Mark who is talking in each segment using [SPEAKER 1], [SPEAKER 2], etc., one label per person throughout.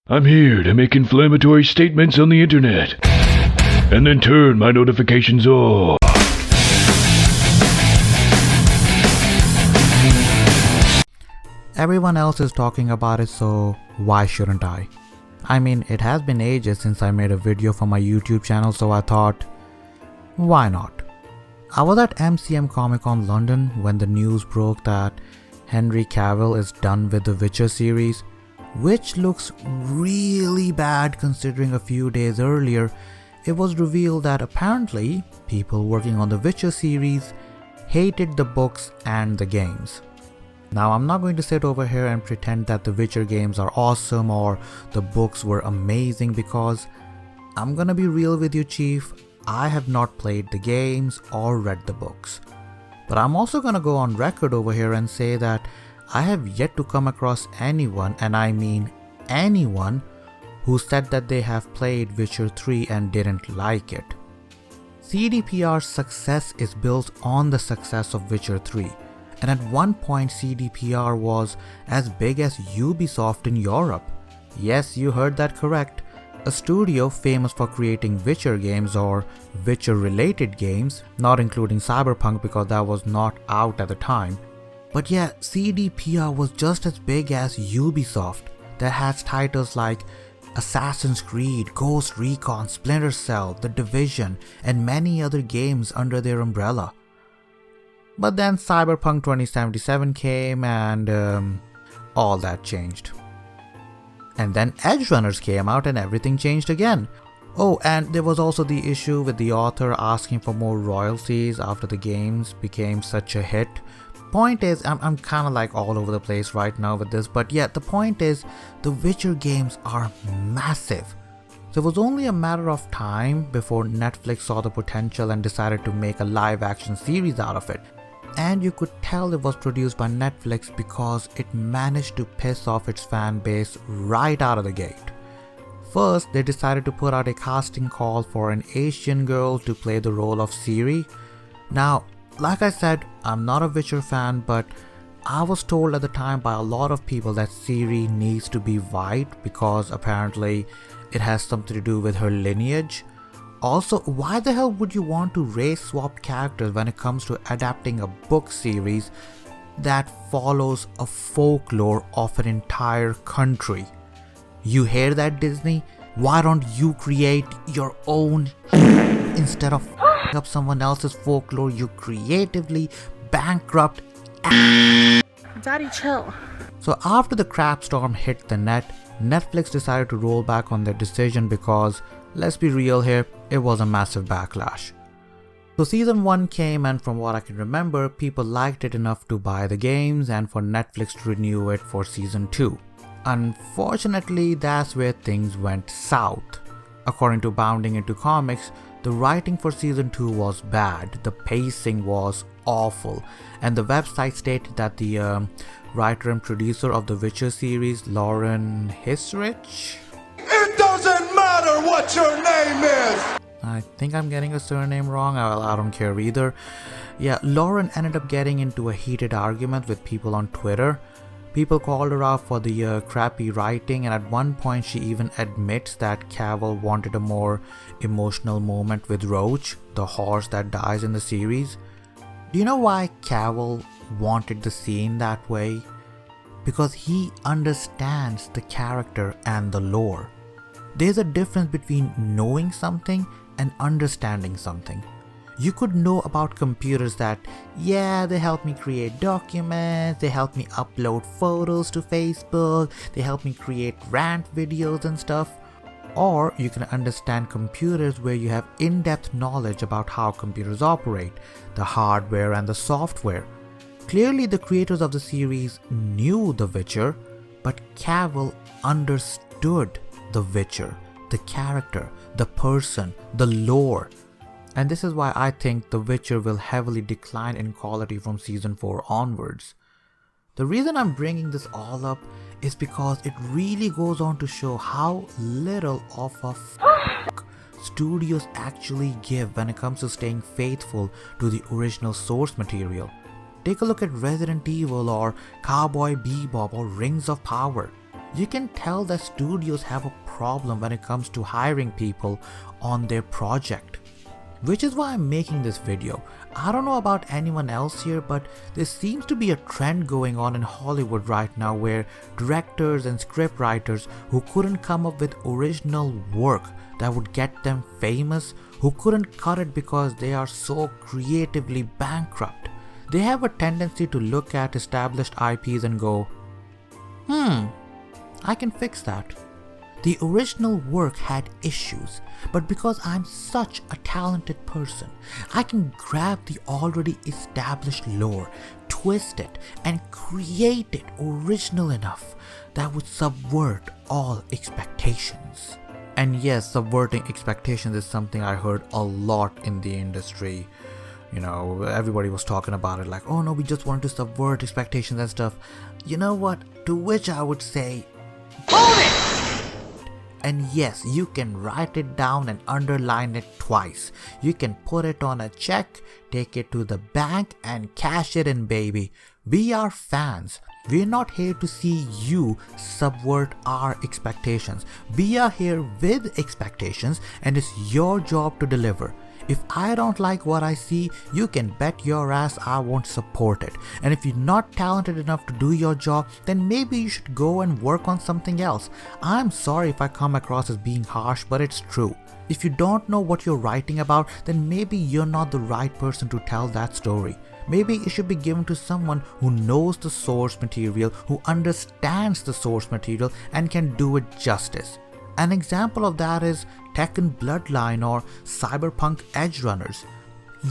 [SPEAKER 1] I'm here to make inflammatory statements on the internet, and then turn my notifications off.
[SPEAKER 2] Everyone else is talking about it, so why shouldn't I? I mean, it has been ages since I made a video for my YouTube channel, so I thought, why not? I was at MCM Comic Con London when the news broke that Henry Cavill is done with the Witcher series, which looks really bad considering a few days earlier it was revealed that apparently people working on the Witcher series hated the books and the games. Now, I'm not going to sit over here and pretend that the Witcher games are awesome or the books were amazing, because I'm gonna be real with you, Chief, I have not played the games or read the books. But I'm also gonna go on record over here and say that I have yet to come across anyone, and I mean anyone, who said that they have played Witcher 3 and didn't like it. CDPR's success is built on the success of Witcher 3, and at one point CDPR was as big as Ubisoft in Europe. Yes, you heard that correct. A studio famous for creating Witcher games or Witcher related games, not including Cyberpunk because that was not out at the time. But yeah, CDPR was just as big as Ubisoft, that has titles like Assassin's Creed, Ghost Recon, Splinter Cell, The Division, and many other games under their umbrella. But then Cyberpunk 2077 came and all that changed. And then Edge Runners came out and everything changed again. Oh, and there was also the issue with the author asking for more royalties after the games became such a hit. Point is, I'm kind of like all over the place right now with this, but yeah, the point is, the Witcher games are massive. So it was only a matter of time before Netflix saw the potential and decided to make a live action series out of it. And you could tell it was produced by Netflix because it managed to piss off its fan base right out of the gate. First, they decided to put out a casting call for an Asian girl to play the role of Ciri. Now, like I said, I'm not a Witcher fan, but I was told at the time by a lot of people that Ciri needs to be white because apparently it has something to do with her lineage. Also, why the hell would you want to race swap characters when it comes to adapting a book series that follows a folklore of an entire country? You hear that, Disney? Why don't you create your own instead of up someone else's folklore, you creatively bankrupt
[SPEAKER 3] Daddy, chill.
[SPEAKER 2] So after the crap storm hit the net, Netflix decided to roll back on their decision because, let's be real here, it was a massive backlash. So season 1 came, and from what I can remember, people liked it enough to buy the games and for Netflix to renew it for season 2. Unfortunately, that's where things went south. According to Bounding Into Comics, the writing for season 2 was bad, the pacing was awful, and the website stated that the writer and producer of the Witcher series, Lauren Hisrich,
[SPEAKER 4] It doesn't matter what your name is!
[SPEAKER 2] I think I'm getting a surname wrong, I don't care either. Yeah, Lauren ended up getting into a heated argument with people on Twitter. People called her out for the crappy writing, and at one point she even admits that Cavill wanted a more emotional moment with Roach, the horse that dies in the series. Do you know why Cavill wanted the scene that way? Because he understands the character and the lore. There's a difference between knowing something and understanding something. You could know about computers that, yeah, they help me create documents, they help me upload photos to Facebook, they help me create rant videos and stuff. Or you can understand computers where you have in-depth knowledge about how computers operate, the hardware and the software. Clearly the creators of the series knew The Witcher, but Cavill understood The Witcher, the character, the person, the lore. And this is why I think The Witcher will heavily decline in quality from season 4 onwards. The reason I'm bringing this all up is because it really goes on to show how little of a studios actually give when it comes to staying faithful to the original source material. Take a look at Resident Evil or Cowboy Bebop or Rings of Power. You can tell that studios have a problem when it comes to hiring people on their project. Which is why I'm making this video. I don't know about anyone else here, but there seems to be a trend going on in Hollywood right now where directors and script writers who couldn't come up with original work that would get them famous, who couldn't cut it because they are so creatively bankrupt, they have a tendency to look at established IPs and go, I can fix that. The original work had issues, but because I'm such a talented person, I can grab the already established lore, twist it, and create it original enough that would subvert all expectations. And yes, subverting expectations is something I heard a lot in the industry. You know, everybody was talking about it like, oh no, we just want to subvert expectations and stuff. You know what? To which I would say, own it! And yes, you can write it down and underline it twice. You can put it on a check, take it to the bank and cash it in, baby. We are fans. We're not here to see you subvert our expectations. We are here with expectations and it's your job to deliver. If I don't like what I see, you can bet your ass I won't support it. And if you're not talented enough to do your job, then maybe you should go and work on something else. I'm sorry if I come across as being harsh, but it's true. If you don't know what you're writing about, then maybe you're not the right person to tell that story. Maybe it should be given to someone who knows the source material, who understands the source material and can do it justice. An example of that is Tekken Bloodline or Cyberpunk Edge Runners.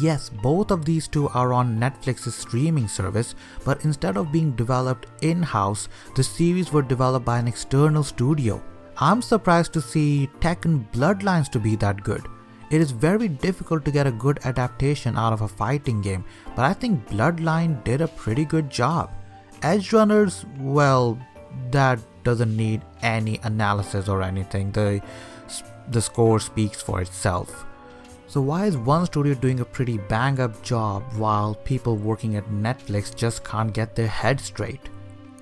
[SPEAKER 2] Yes, both of these two are on Netflix's streaming service, but instead of being developed in-house, the series were developed by an external studio. I'm surprised to see Tekken Bloodlines to be that good. It is very difficult to get a good adaptation out of a fighting game, but I think Bloodline did a pretty good job. Edge Runners, well, that doesn't need any analysis or anything. The score speaks for itself. So why is one studio doing a pretty bang up job while people working at Netflix just can't get their head straight?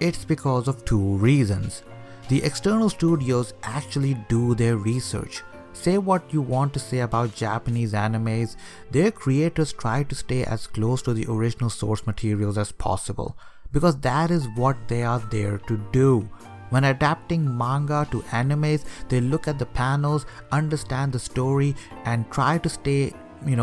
[SPEAKER 2] It's because of two reasons. The external studios actually do their research. Say what you want to say about Japanese animes, their creators try to stay as close to the original source materials as possible, because that is what they are there to do. When adapting manga to animes, they look at the panels, understand the story, and try to stay,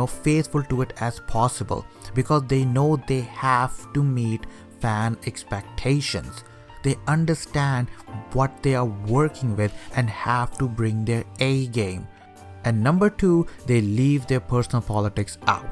[SPEAKER 2] faithful to it as possible, because they know they have to meet fan expectations. They understand what they are working with and have to bring their A game. And number two, they leave their personal politics out.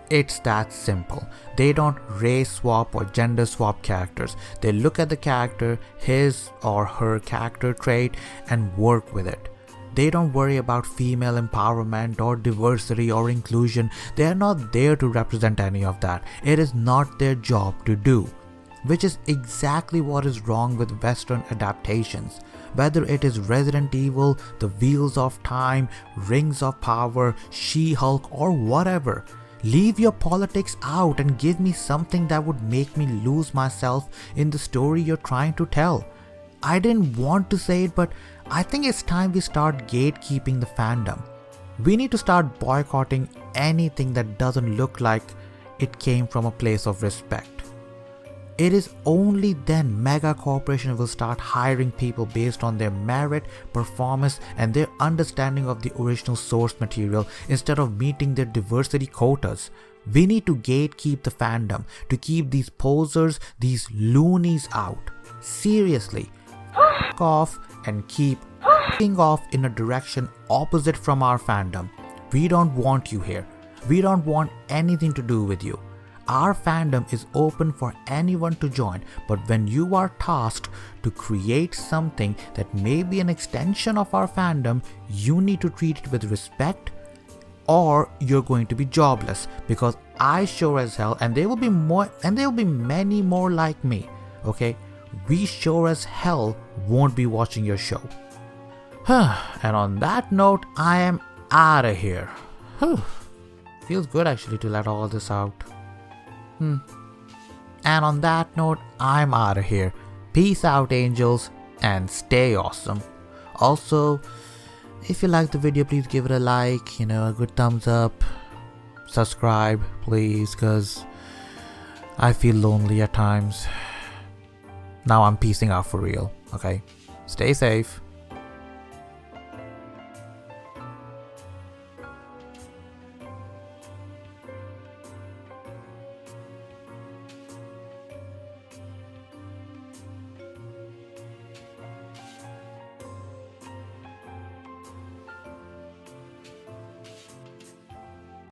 [SPEAKER 2] It's that simple. They don't race swap or gender swap characters. They look at the character, his or her character trait, and work with it. They don't worry about female empowerment or diversity or inclusion. They are not there to represent any of that. It is not their job to do. Which is exactly what is wrong with Western adaptations. Whether it is Resident Evil, The Wheels of Time, Rings of Power, She-Hulk, or whatever. Leave your politics out and give me something that would make me lose myself in the story you're trying to tell. I didn't want to say it, but I think it's time we start gatekeeping the fandom. We need to start boycotting anything that doesn't look like it came from a place of respect. It is only then mega corporations will start hiring people based on their merit, performance, and their understanding of the original source material instead of meeting their diversity quotas. We need to gatekeep the fandom to keep these posers, these loonies out. Seriously, f*** off and keep f***ing off in a direction opposite from our fandom. We don't want you here. We don't want anything to do with you. Our fandom is open for anyone to join, but when you are tasked to create something that may be an extension of our fandom, you need to treat it with respect or you're going to be jobless, because I sure as hell, and there will be more, and there will be many more like me, okay? We sure as hell won't be watching your show. And on that note, I am out of here. Feels good actually to let all this out. And on that note, I'm out of here. Peace out, angels. and stay awesome. Also, if you like the video, please give it a like, a good thumbs up. Subscribe, please, because I feel lonely at times. Now I'm peacing out for real, okay? Stay safe.